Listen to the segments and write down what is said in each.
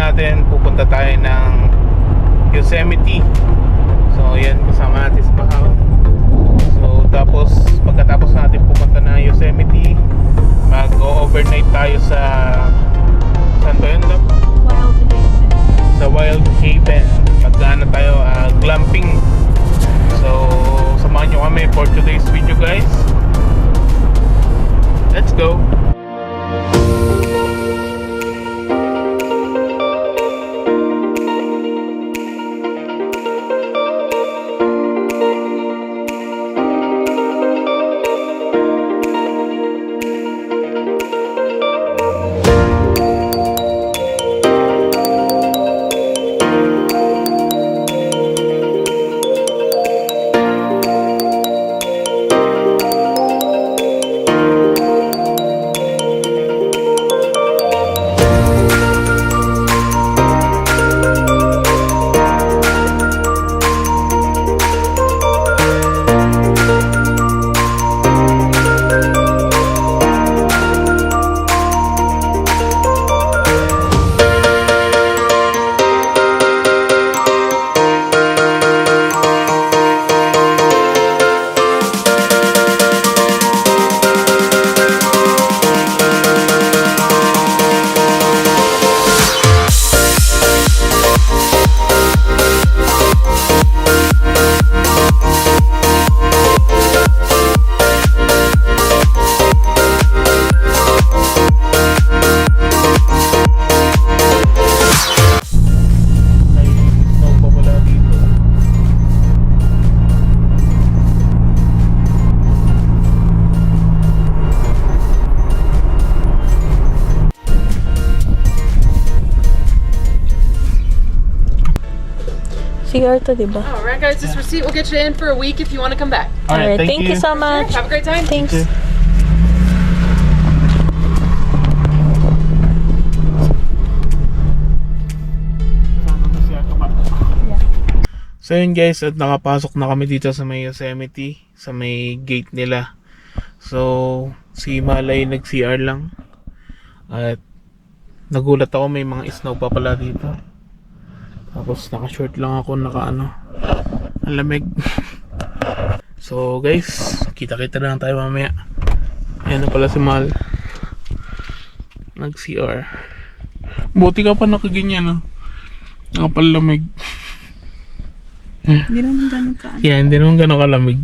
natin, pupunta tayo ng Yosemite. So yan, kasama natin si Bahaw. So tapos pagkatapos natin pupunta ng Yosemite, mag-overnight tayo sa saan ba yun, Lab? Wild Haven. Sa Wild Haven. Mag-ano tayo, glamping. So samahan nyo kami for today's video, guys. Let's go. CR to, diba? Alright guys, this receipt will get you in for a week if you want to come back. Alright, Thank you so much. Have a great time. Thanks. So yun guys, at nakapasok na kami dito sa may Yosemite, sa may gate nila. So si Malay nag-CR lang. At nagulat ako, may mga snow pa pala dito. Tapos naka-short lang ako, naka-ano, ang lamig. So guys, kita-kita na lang tayo mamaya. Ayan na pala si Mal, nag-CR. Buti ka pa nakaganyan, no? Nakapalamig. Hindi naman ganun ka. Yeah, hindi naman gano'ng kalamig.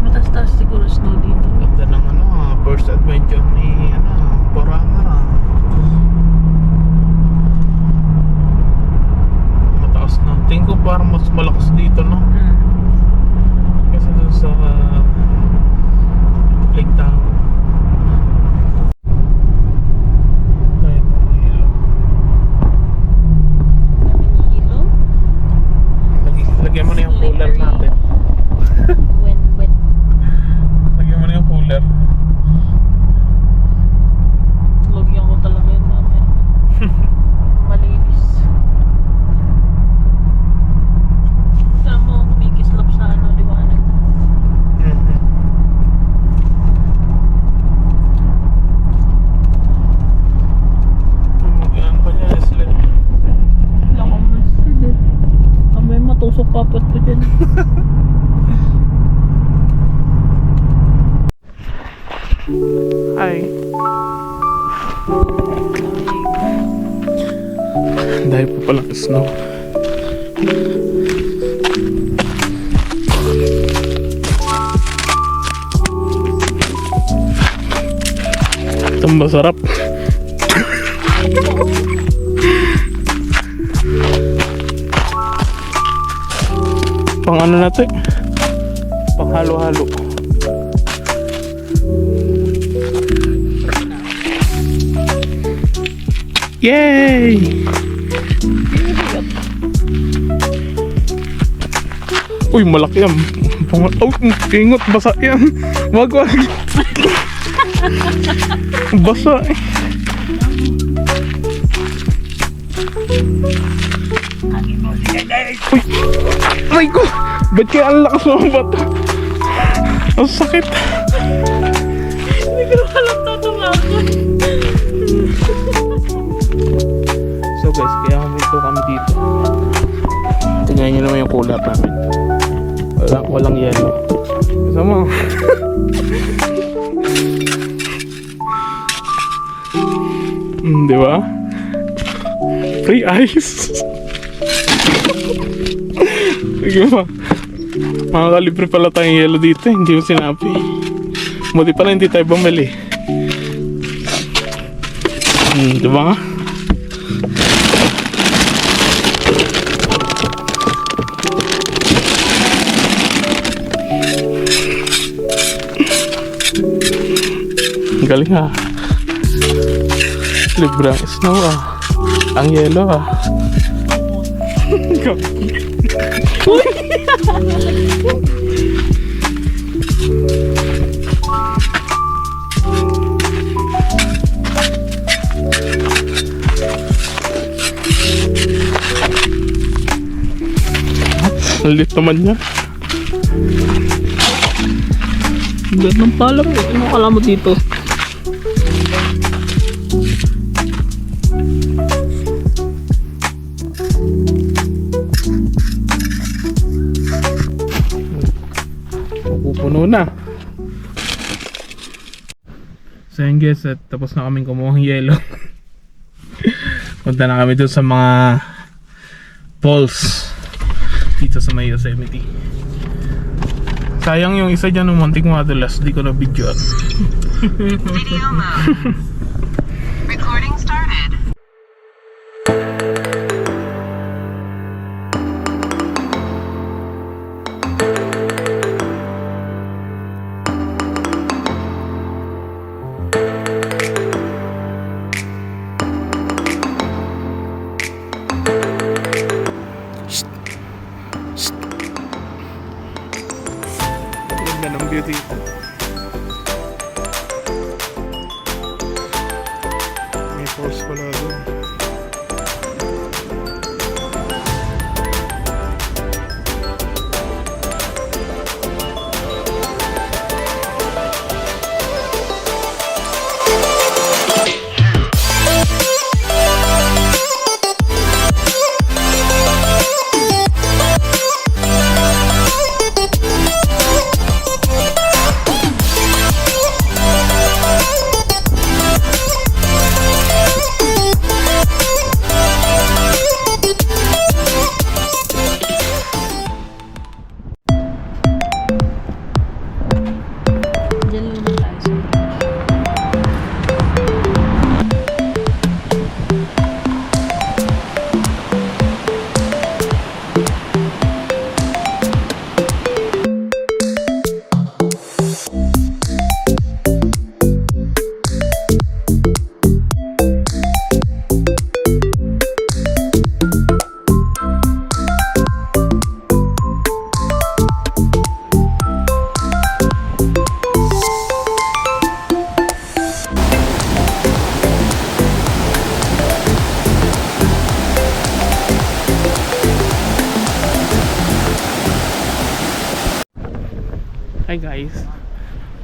Matas-tas siguro snow dito. Ganda ng first adventure ni Porangara. Mataas na. Tingin ko parang mas malakas dito, no? Kasi dun sa Lake Tahoe. Ayun, mga ilaw. Hilo? Lagyan mo na yung cooler natin. When Lagyan mo na yung cooler. logyan ko talaga yun namin. Malinis. Tama mo kumikislap sa liwanag. Mag-ano ka niya, sled. Wala akong masid eh. Kamay matusok papot ko dyan. Hi. Dahil po pala snow. Itong masarap. Pang ano natin? Pang halo-halo. Yay! Uy, malaki yan. Oh, ingot, basa yan. Wag, wag. Basa eh. Uy! Aray ko! Ba't kaya ang lakas mo ang bato? Ang sakit! Hindi ko alam na tumakot. So guys, kaya huminto kami dito. Tingnan nyo naman yung kulap namin. Walang yellow. Kasama. Di ba? Free ice. Sige ba? Makakalibre pala tayong yellow dito. Hindi mo sinabi. Buti pala hindi tayo bumili. Di ba nga? Galing ah. Libre ang snow ah. Ang yellow ah. Ang lit naman niya. Ganun pala po. Ano kala mo dito? Pupuno na. So yun guys, at tapos na kaming kumuha ng yellow. Punta na kami doon sa mga falls dito sa may Yosemite. Sayang yung isa dyan ng muntik madulas, di ko na videoan. Video mode. Recording started. Ganda ng view dito. May falls pala doon. Diyan lang naman tayo sa Hi guys,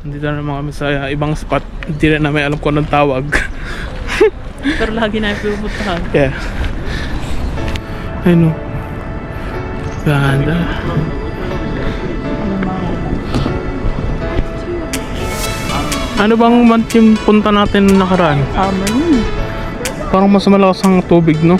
nandito na naman kami sa ibang spot. Hindi na namin alam kung anong tawag. pero lagi na pupuntahan. Yeah. Ano? Ganda. Ano bang month yung punta natin nung nakaraan? Summer yun. Parang mas malakas ang tubig, no?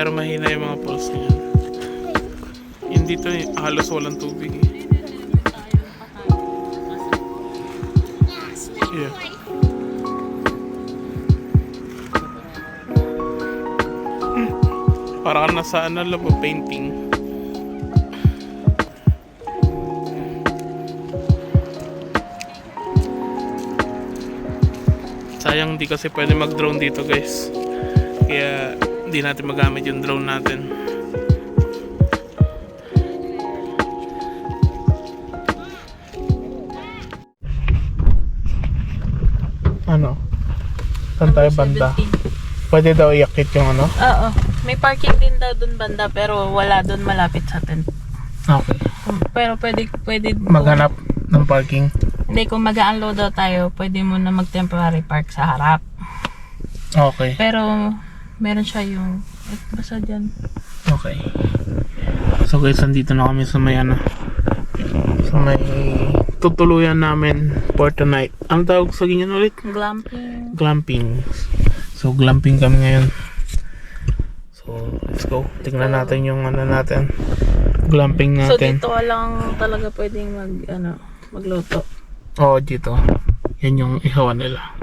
Pero mahina yung mga pulse niya. Hindi to halos walang tubig eh. Yeah. Parang nasa ano lang ba, painting. Sayang di kasi pwede mag-drone dito guys. Kaya di natin magamit yung drone natin. Ano? Saan tayo banda? 17. Pwede daw iakit yung ano? Oo. May parking din daw dun banda pero wala dun malapit sa tent. Okay. Pero pwede Maghanap ng parking. Hindi, kung mag-unload daw tayo, pwede mo na mag-temporary park sa harap. Okay. Pero meron siya yung basta dyan. Okay. So guys, nandito na kami sa may ano, sa may tutuluyan namin for tonight. Ang tawag sa ganyan ulit? Glamping. Glamping. So glamping kami ngayon. So let's go. Tingnan natin yung ano natin. Glamping So natin. dito lang talaga pwedeng magluto. Oo, dito. Yan yung ihawan nila.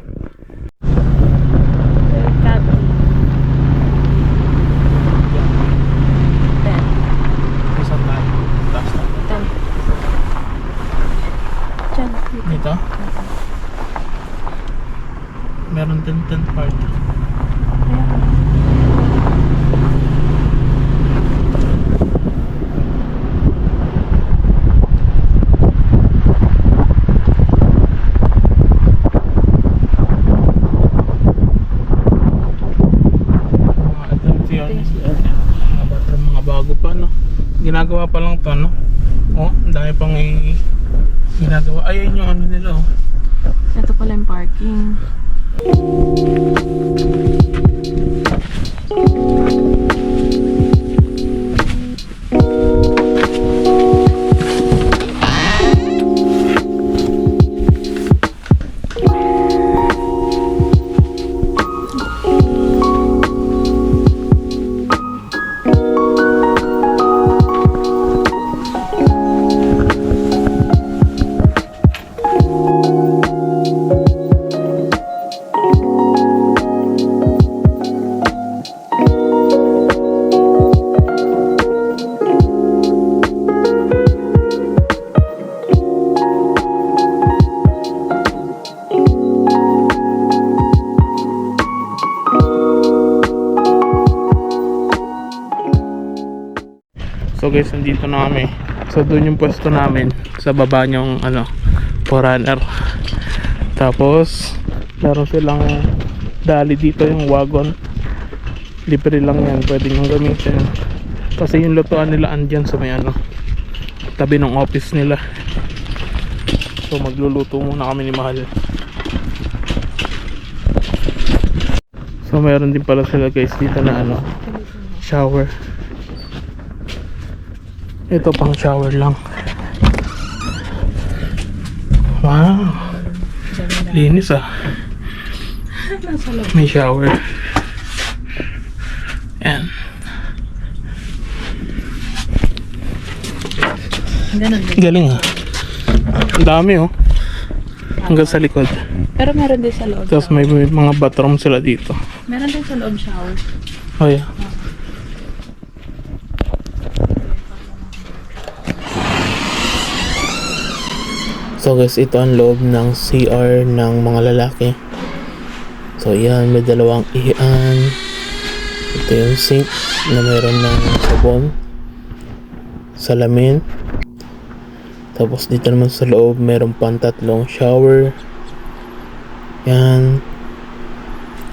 Saan tayo? Taas na. Dito? Meron din tent park. Mga bago pa, no? Ginagawa pa lang to, no? Oh, ang dami pang ginagawa. Ayun yung ano nila, oh. Ito pala yung parking. So guys, nandito na kami. So doon yung pwesto namin. Sa baba nyong ano, Forerunner. Tapos meron silang dali dito, yung wagon. Libre lang yan, pwede nyo gamitin. Kasi yung lutuan nila andyan sa may ano, tabi ng office nila. So magluluto muna kami ni Mahal. So meron din pala sila guys dito na ano, shower. Ito pang shower lang. Wow, linis ah. May shower. Yan. Ganun din. Galing ah. Ang dami oh. Hanggang sa likod. Pero meron din sa loob. Tapos may mga bathroom sila dito. Meron din sa loob shower. Oh yeah. So guys, ito ang loob ng CR ng mga lalaki. So yan, may dalawang ihian. Ito yung sink na mayroon ng sabon, salamin. Tapos dito naman sa loob mayroon pang tatlong shower. Yan.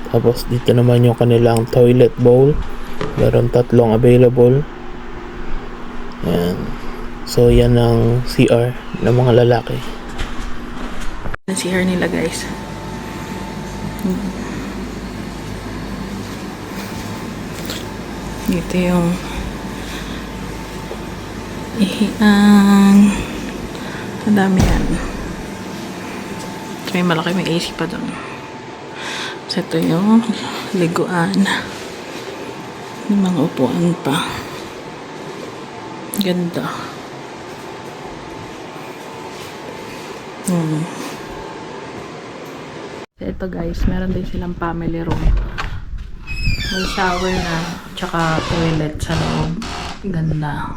Tapos dito naman yung kanilang toilet bowl. Meron tatlong available. Yan. So yan ang CR ng mga lalaki. CR nila guys. Dito yung ihian. Ang dami yan. May malaki, may AC pa doon. So ito yung liguan. May mga upuan pa. Ganda. Ito guys, meron din silang family room. May shower na, tsaka toilet sa loob. Ganda.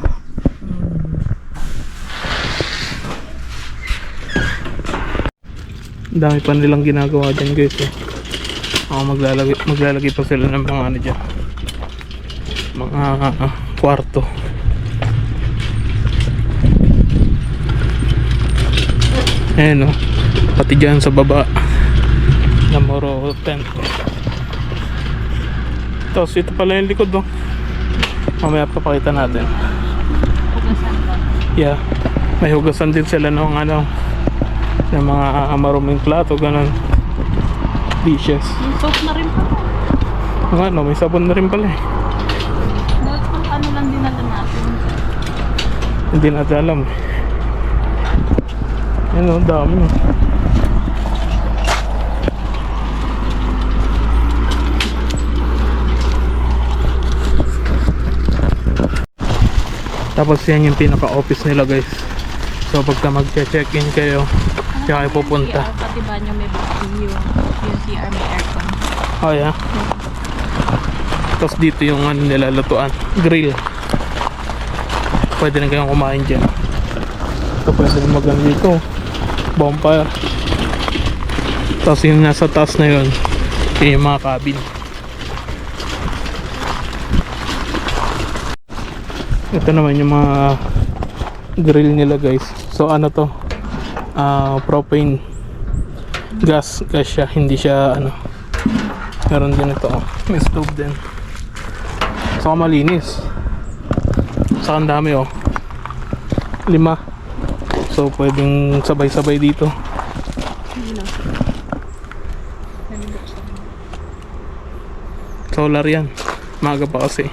Dami pa nilang ginagawa dyan guys eh. Maglalagay pa sila ng mga ano dyan, mga kwarto. Ayan o, pati dyan sa baba na Moro tent. Tapos ito pala yung likod o. Mamaya papakita natin. Yeah, may hugasan din sila ng ano, ng mga maruming plato, ganun, dishes. Yung soap na rin pa. Ano, may sabon na rin pala eh. Dahil kung ano lang dinala natin. Hindi natin alam. Yan o, dami. Tapos yan yung pinaka-office nila guys. So pagka mag-check-in kayo, siya kayo pupunta. Pati ba nyo may yung CR may aircon. Oh yeah. Tapos dito yung ano nila, lutuan, grill. Pwede rin kayong kumain dyan. So pwede rin mag-ano dito, bonfire. Tapos yung nasa taas na yun, yung mga cabin. Ito naman yung mga grill nila guys. So ano to, propane gas siya, hindi siya ano. Meron din ito, may stove din. Saka malinis. Saka ang dami 5. So pwedeng sabay-sabay dito. Solar yan, maaga pa kasi.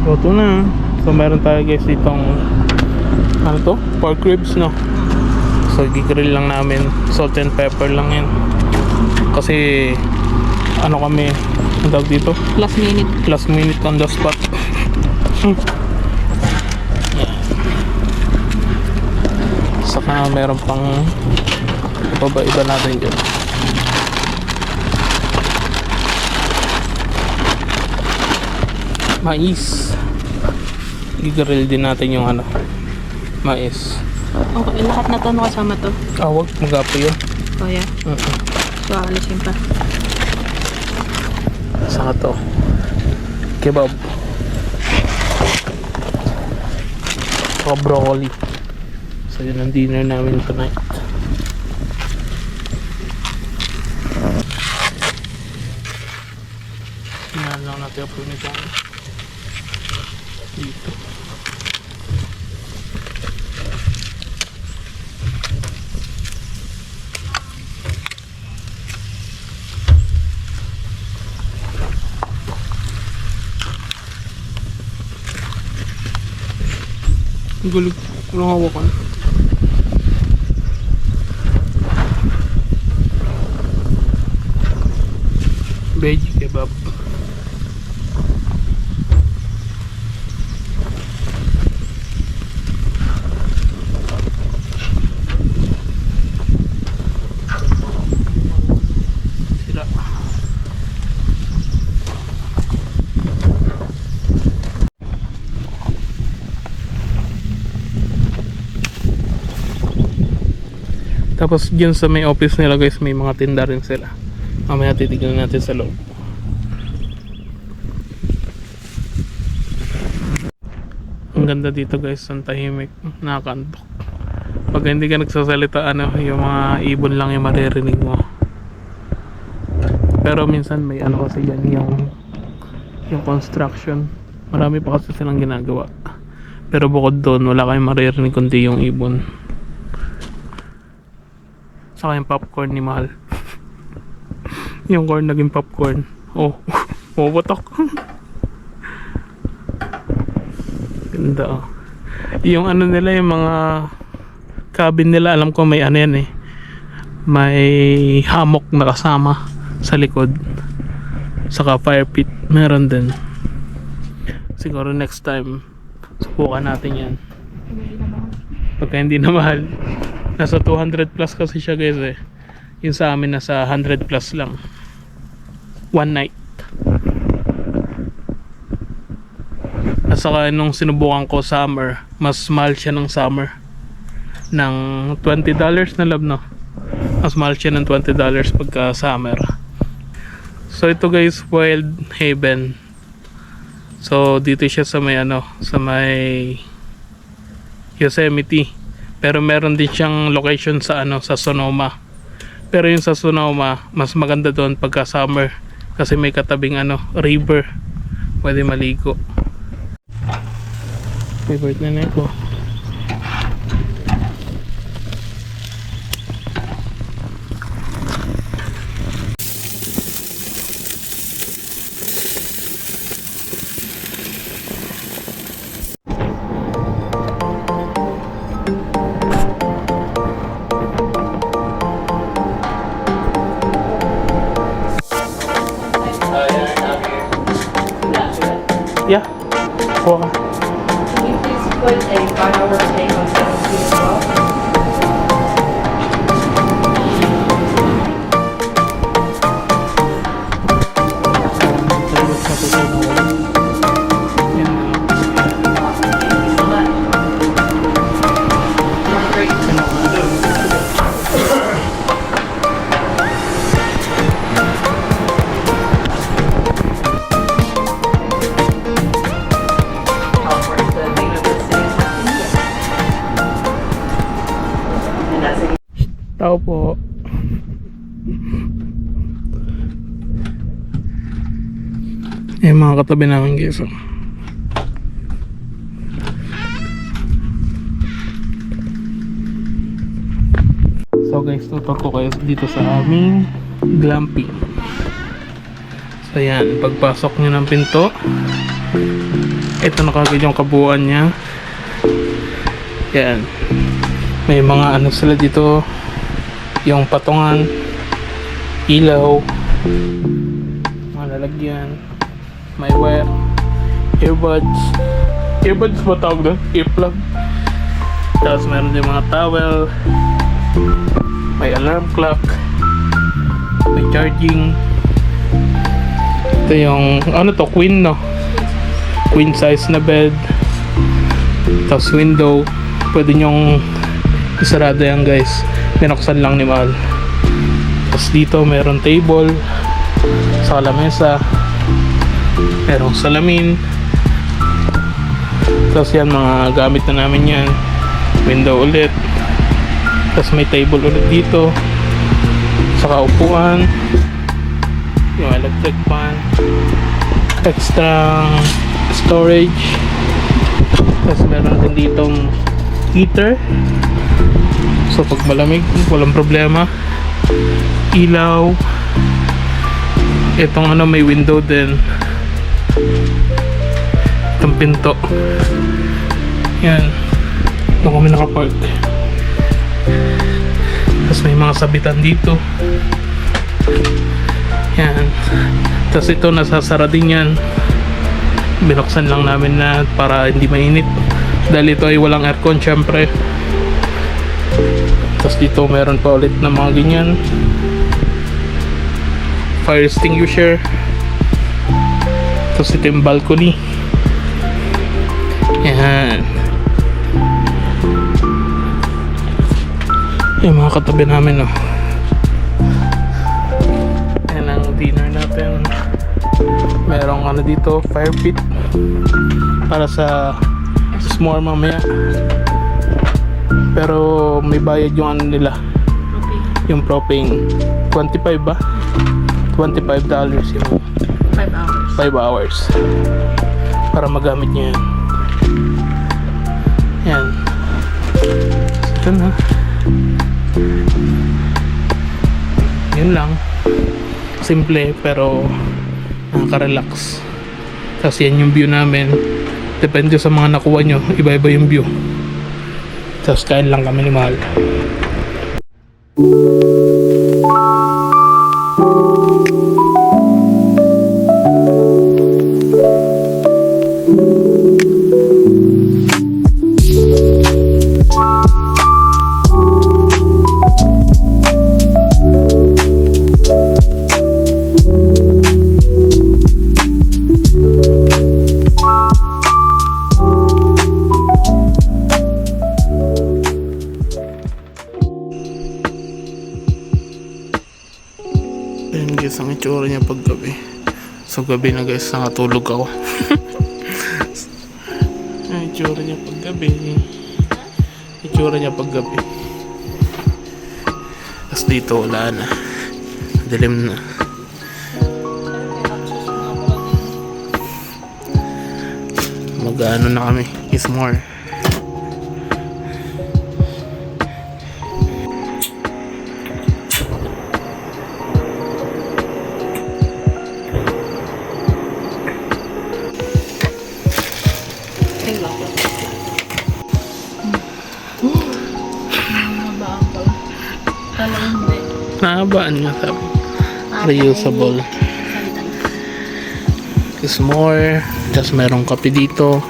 So ito na. So meron tayo guys ditong ano to? Pork ribs no. So gigrill lang namin. Salt and pepper lang yan. Kasi ano kami, ang tawag dito? Last minute on the spot. Yeah. Saka meron pang iba natin dyan. Mais. Gigrill din natin yung ano, mais. Okay, lahat na to kasama to. Wag, mag-apoy yun. Oh yeah. So alisin pa. Saka to, kebab. Saka broccoli. So yun ang dinner namin tonight. Tingnan lang natin ang punita dito. Ang gulo, walang hawakan. Veggie kebab. Sila. Tapos dyan sa may office nila guys, may mga tinda rin sila. Mamaya titignan natin sa loob. Ang ganda dito guys, ang tahimik, nakakantok. Pag hindi ka nagsasalita, ano, yung mga ibon lang yung maririnig mo. Pero minsan may ano kasi yan, yung construction. Marami pa kasi silang ginagawa. Pero bukod doon, wala kayong maririnig kundi yung ibon. Saka yung popcorn ni Mahal. Yung corn naging popcorn. Oh, puputok. Ganda. Yung ano nila, yung mga cabin nila, alam ko may ano yan eh. May hammock na kasama sa likod. Saka fire pit meron din. Siguro next time subukan natin yan. Pagka hindi na mahal. Nasa 200 plus kasi siya guys eh. Yung sa amin nasa 100 plus lang. One night. At saka nung sinubukan ko summer, mas mahal siya ng summer. Ng $20 na love, no? Mas mahal siya ng $20 pagka summer. So ito guys, Wild Haven. So dito siya sa may ano, sa may Yosemite. Pero meron din siyang location sa ano, sa Sonoma. Pero yung sa Sonoma, mas maganda doon pagka summer kasi may katabing ano, river. Pwede maligo. Favorite na ko. Yeah. Kuha ka. Can you please put a 5-hour stay on 17 as well? Tao po. Mga katabi namin guys. So guys, tutor ko kayo dito sa aming glamping. So yan, pagpasok nyo ng pinto, ito na kagad yung kabuuan nya. Yan. May mga ano sila dito, yung patungan, ilaw, mga lalagyan, may wire, earbuds ba tawag doon? Earplug. Tapos meron din mga towel, may alarm clock, may charging. Ito yung ano to, queen, no? Queen size na bed. Tapos window, pwede nyong isarado yan guys, binuksan lang ni Mahal. Tapos dito meron table, sa lamesa, merong salamin. Tapos yan, mga gamit na namin yan. Window ulit. Tapos may table ulit dito, saka upuan, yung electric fan, extra storage. Tapos meron din ditong heater. So pag malamig, walang problema. Ilaw. Itong ano, may window din. Itong pinto. Yan. Doon kami nakapark. Tapos may mga sabitan dito. Yan. Tapos ito, nasasara din yan. Binuksan lang namin na para hindi mainit. Dahil ito ay walang aircon syempre. Tapos dito meron pa ulit na mga ganyan, fire extinguisher. Tapos ito yung balcony. Yan. Yung mga katabi namin, oh. Yan ang dinner natin. Merong ano dito, fire pit para sa s'more mamaya. Pero may bayad yung ano nila, yung propane. 25 ba? $25 yung 5 hours. 5 hours para magamit nyo yan. Yan. Ito na. Yun lang. Simple pero nakaka-relax. Tapos yan yung view namin. Depende sa mga nakuha nyo, iba-iba yung view. Tapos kain lang kami ni Mahal. itsura niya pag gabi. So gabi na guys, nakatulog ako. Ang itsura niya pag gabi. Itsura niya pag gabi. Tapos dito wala na. Dilim na. Mag-ano na kami. Is more. Nahabaan nga sabi. Reusable. Is more. Tapos merong kape dito.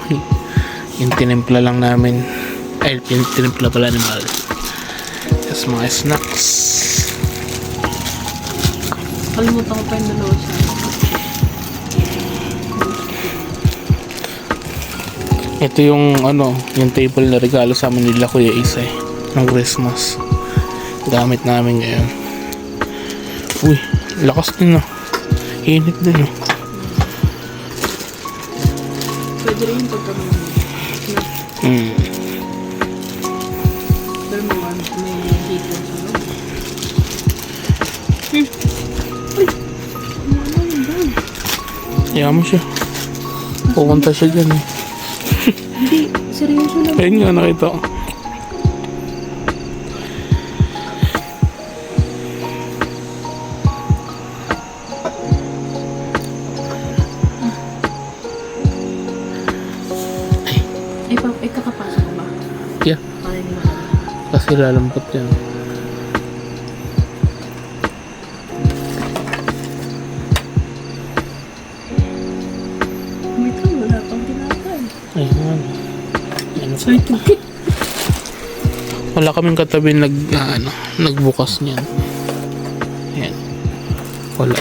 Yung tinimpla lang namin. Ay, tinimpla pala ni Mal. Tapos mga snacks. Kalimutan ko pa yung dalawa siya. Ito yung ano, yung table na regalo sa amin nila Kuya Isa ng Christmas. Gamit namin ngayon. Uy, lakas din, no. Init din, no. Pwede rin yung pagkakamali. Pero may heater sa loob. Kaya mo siya. Pupunta siya dyan, eh. Hindi, seryoso lang. Ayun nga, nakita ko. Ay, kakapasok ko ba? Yeah, Para hindi makalaman. kasi lalampot yan. May ito, wala pang tinapay. Ayun. Ano So, ito. Wala kaming katabi nagbukas niyan. Ayan. Wala.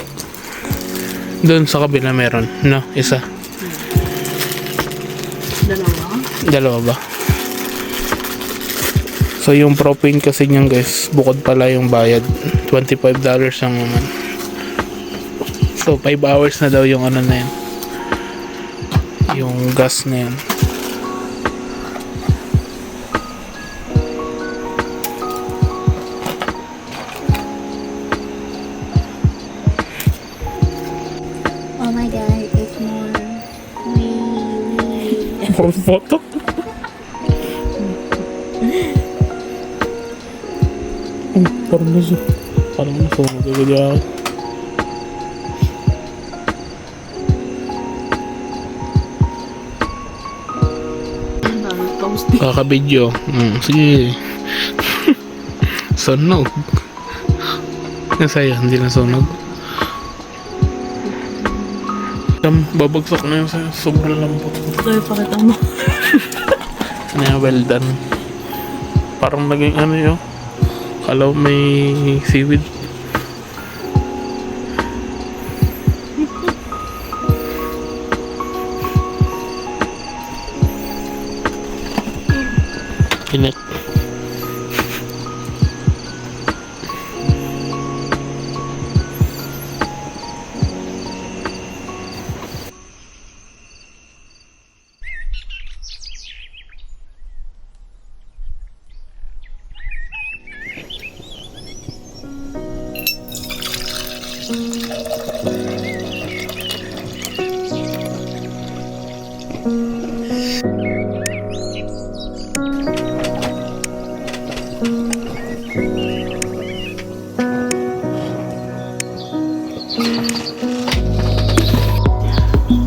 Doon sa kabila meron. No, isa. Dalawa ba? So yung propane kasi niyan guys, bukod pala yung bayad. $25 lang naman. So 5 hours na daw yung ano na yan. Yung gas na yan. Oh my god, it's more. More photo. Parang nasa. Parang nasa. Magagadi ako. Kakabidyo. Sige. Sunog. Nasaya, hindi na sunog. Babagsak na yun sa'yo. Sobrang lambot. Kaya pakita mo. Ano yan, well done. Parang naging ano yun. Kala ko may seaweed. Init.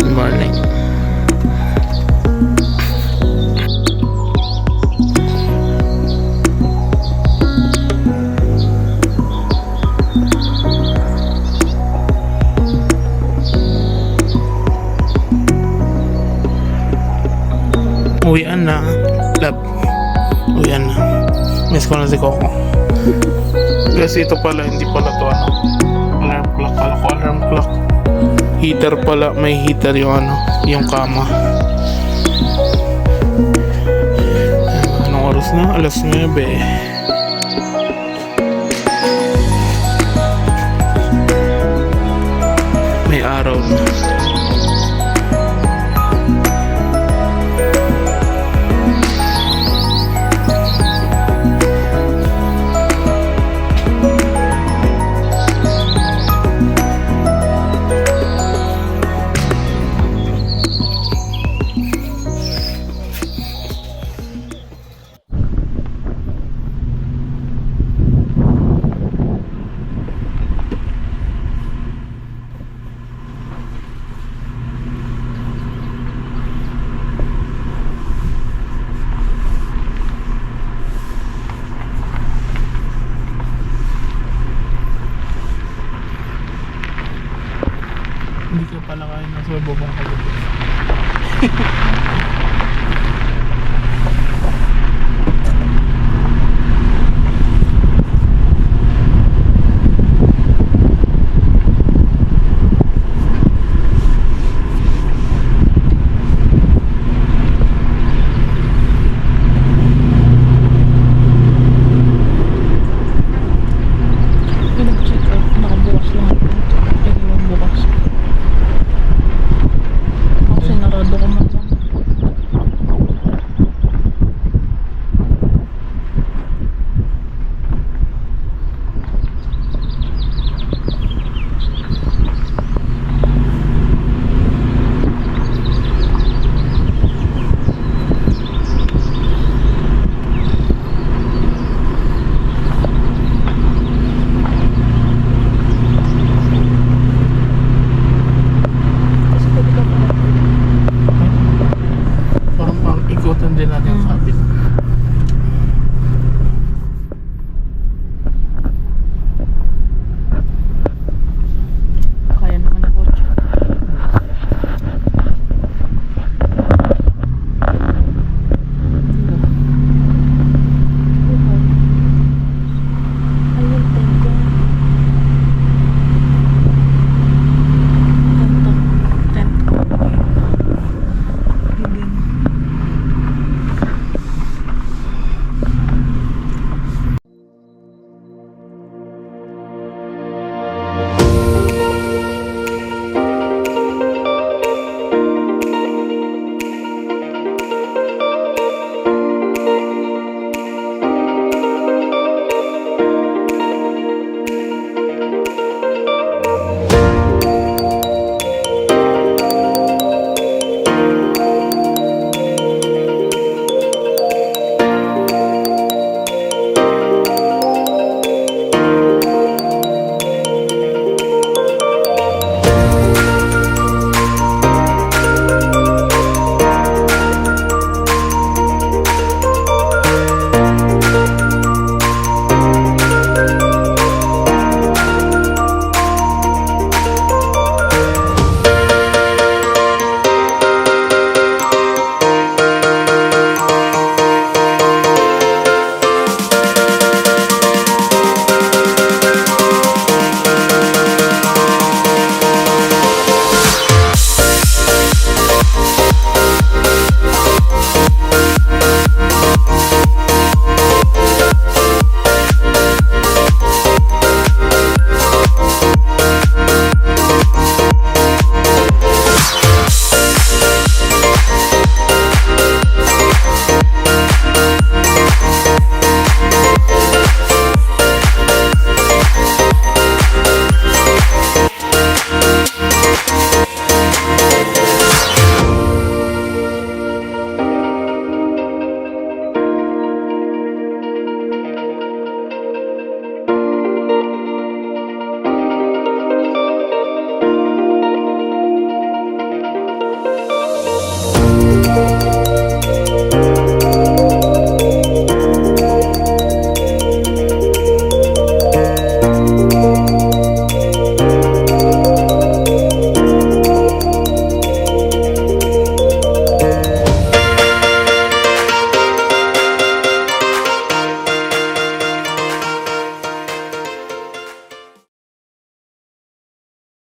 Good morning. Uwian na. Lab. Uwian na. Miss ko na si Coco. Kasi ito pala, hindi pala to ano. Alarm clock. Kala ko alarm clock. Heater pala. May heater yung ano. Yung kama. Anong oras na? Alas 9. road. Hindi ka pala kaya nasa babang kagabi.